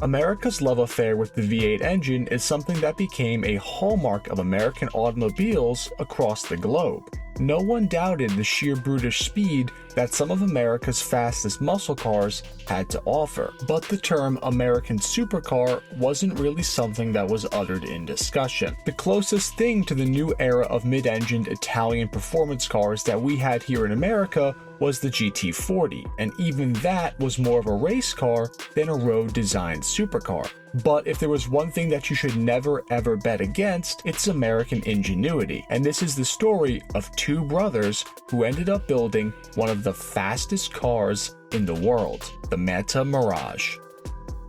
America's love affair with the V8 engine is something that became a hallmark of American automobiles across the globe. No one doubted the sheer brutish speed that some of America's fastest muscle cars had to offer, but the term American Supercar wasn't really something that was uttered in discussion. The closest thing to the new era of mid-engined Italian performance cars that we had here in America was the GT40, and even that was more of a race car than a road-designed supercar. But if there was one thing that you should never ever bet against, it's American ingenuity. And this is the story of two brothers who ended up building one of the fastest cars in the world, the Manta Mirage.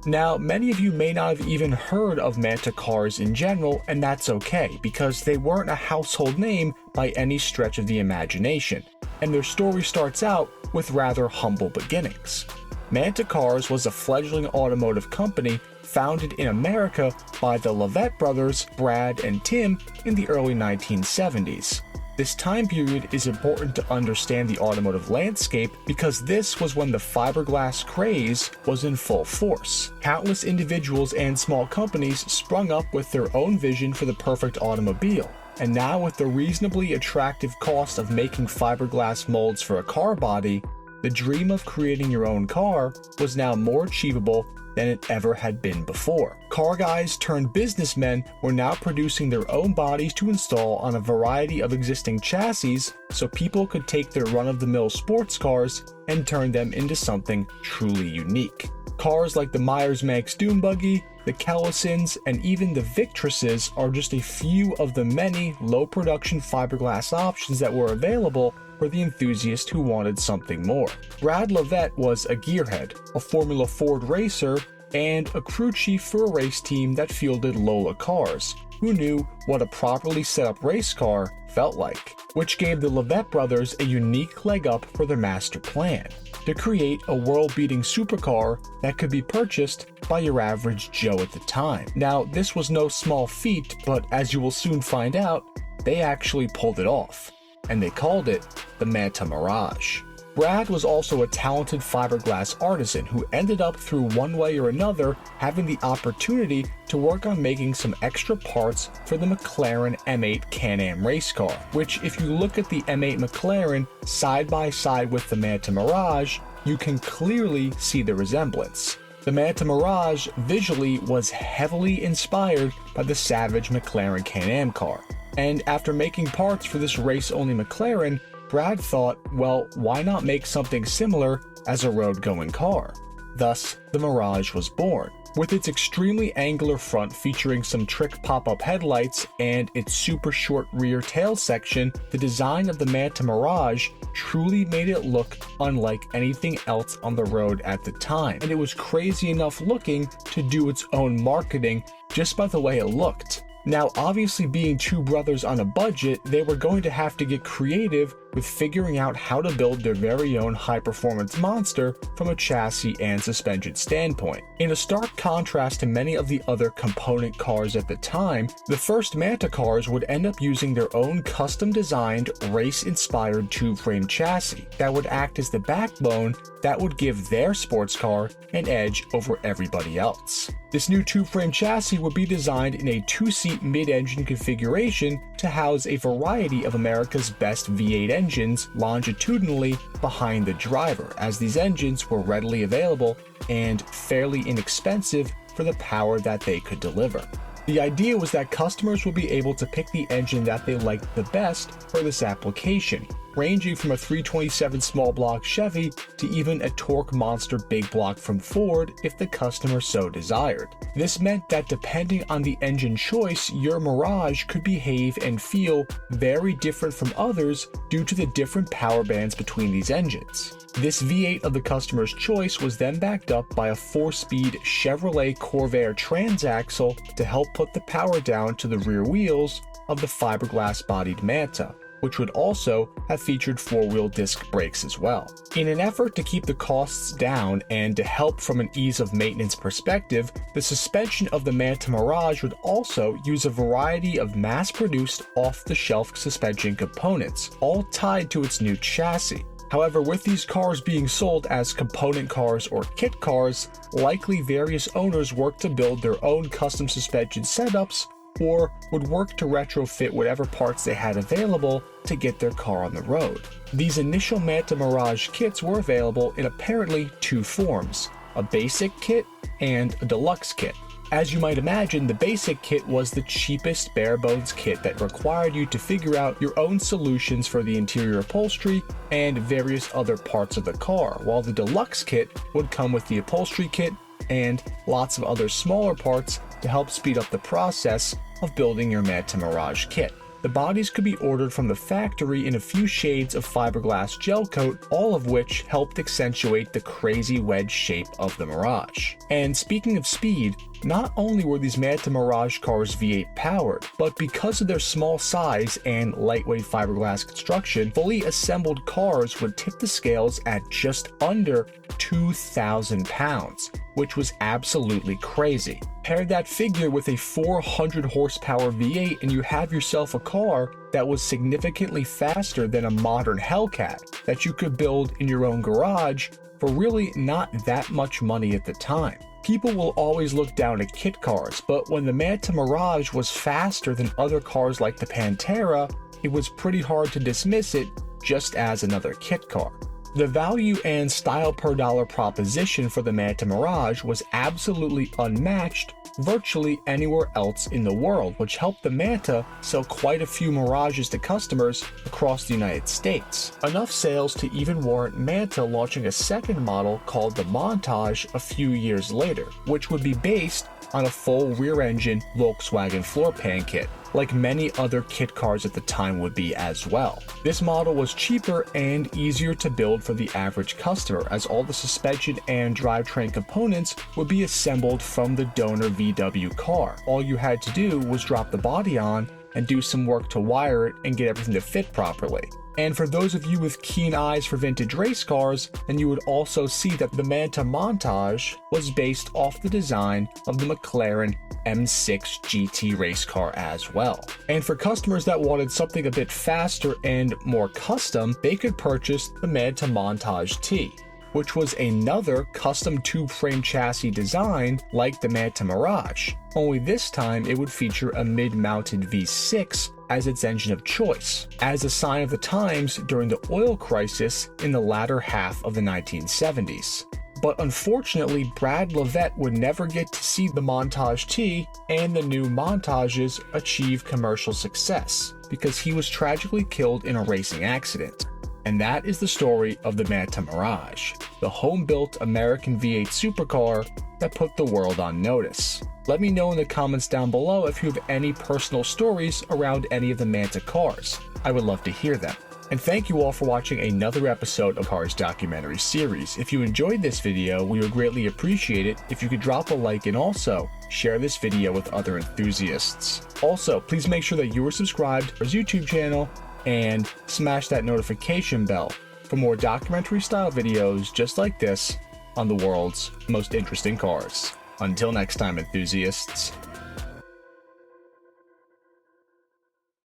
Now, many of you may not have even heard of Manta cars in general, and that's okay, because they weren't a household name by any stretch of the imagination, and their story starts out with rather humble beginnings. Manta Cars was a fledgling automotive company founded in America by the Levitt brothers, Brad and Tim, in the early 1970s. This time period is important to understand the automotive landscape because this was when the fiberglass craze was in full force. Countless individuals and small companies sprung up with their own vision for the perfect automobile. And now, with the reasonably attractive cost of making fiberglass molds for a car body, the dream of creating your own car was now more achievable than it ever had been before. Car guys turned businessmen were now producing their own bodies to install on a variety of existing chassis so people could take their run-of-the-mill sports cars and turn them into something truly unique. Cars like the Myers-Manx Dune Buggy, the Kellisons, and even the Victresses are just a few of the many low-production fiberglass options that were available for the enthusiast who wanted something more. Brad Levitt was a gearhead, a Formula Ford racer, and a crew chief for a race team that fielded Lola cars, who knew what a properly set up race car felt like, which gave the Levitt brothers a unique leg up for their master plan: to create a world-beating supercar that could be purchased by your average Joe at the time. Now, this was no small feat, but as you will soon find out, they actually pulled it off, and they called it the Manta Mirage. Brad was also a talented fiberglass artisan who ended up, through one way or another, having the opportunity to work on making some extra parts for the McLaren M8 Can-Am race car, which, if you look at the M8 McLaren side by side with the Manta Mirage, you can clearly see the resemblance. The Manta Mirage visually was heavily inspired by the Savage McLaren Can-Am car, and after making parts for this race-only McLaren, Brad thought, well, why not make something similar as a road-going car? Thus, the Mirage was born. With its extremely angular front featuring some trick pop-up headlights and its super short rear tail section, the design of the Manta Mirage truly made it look unlike anything else on the road at the time, and it was crazy enough looking to do its own marketing just by the way it looked. Now, obviously, being two brothers on a budget, they were going to have to get creative with figuring out how to build their very own high-performance monster from a chassis and suspension standpoint. In a stark contrast to many of the other component cars at the time, the first Manta cars would end up using their own custom-designed, race-inspired tube-frame chassis that would act as the backbone that would give their sports car an edge over everybody else. This new tube-frame chassis would be designed in a two-seat mid-engine configuration to house a variety of America's best V8 engines longitudinally behind the driver, as these engines were readily available and fairly inexpensive for the power that they could deliver. The idea was that customers would be able to pick the engine that they liked the best for this application, ranging from a 327 small block Chevy to even a torque monster big block from Ford if the customer so desired. This meant that depending on the engine choice, your Mirage could behave and feel very different from others due to the different power bands between these engines. This V8 of the customer's choice was then backed up by a 4-speed Chevrolet Corvair transaxle to help put the power down to the rear wheels of the fiberglass-bodied Manta, which would also have featured 4-wheel disc brakes as well. In an effort to keep the costs down and to help from an ease of maintenance perspective, the suspension of the Manta Mirage would also use a variety of mass-produced off-the-shelf suspension components, all tied to its new chassis. However, with these cars being sold as component cars or kit cars, likely various owners worked to build their own custom suspension setups or would work to retrofit whatever parts they had available to get their car on the road. These initial Manta Mirage kits were available in apparently two forms, a basic kit and a deluxe kit. As you might imagine, the basic kit was the cheapest bare bones kit that required you to figure out your own solutions for the interior upholstery and various other parts of the car, while the deluxe kit would come with the upholstery kit and lots of other smaller parts to help speed up the process of building your Manta Mirage kit. The bodies could be ordered from the factory in a few shades of fiberglass gel coat, all of which helped accentuate the crazy wedge shape of the Mirage. And speaking of speed, not only were these Manta Mirage cars V8 powered, but because of their small size and lightweight fiberglass construction, fully assembled cars would tip the scales at just under 2,000 pounds, which was absolutely crazy. Pair that figure with a 400 horsepower V8 and you have yourself a car that was significantly faster than a modern Hellcat that you could build in your own garage for really not that much money at the time. People will always look down at kit cars, but when the Manta Mirage was faster than other cars like the Pantera, it was pretty hard to dismiss it just as another kit car. The value and style per dollar proposition for the Manta Mirage was absolutely unmatched virtually anywhere else in the world, which helped the Manta sell quite a few Mirages to customers across the United States. Enough sales to even warrant Manta launching a second model called the Montage a few years later, which would be based on a full rear-engine Volkswagen floor pan kit, like many other kit cars at the time would be as well. This model was cheaper and easier to build for the average customer, as all the suspension and drivetrain components would be assembled from the donor VW car. All you had to do was drop the body on and do some work to wire it and get everything to fit properly. And for those of you with keen eyes for vintage race cars, then you would also see that the Manta Montage was based off the design of the McLaren M6 GT race car as well. And for customers that wanted something a bit faster and more custom, they could purchase the Manta Montage T, which was another custom tube frame chassis design like the Manta Mirage, only this time it would feature a mid-mounted V6 as its engine of choice, as a sign of the times during the oil crisis in the latter half of the 1970s. But unfortunately, Brad Leavitt would never get to see the Montage T and the new Montages achieve commercial success, because he was tragically killed in a racing accident. And that is the story of the Manta Mirage, the home-built American V8 supercar that put the world on notice. Let me know in the comments down below if you have any personal stories around any of the Manta cars. I would love to hear them. And thank you all for watching another episode of Cars Documentary Series. If you enjoyed this video, we would greatly appreciate it if you could drop a like and also share this video with other enthusiasts. Also, please make sure that you are subscribed to our YouTube channel and smash that notification bell for more documentary style videos just like this on the world's most interesting cars. Until next time, enthusiasts.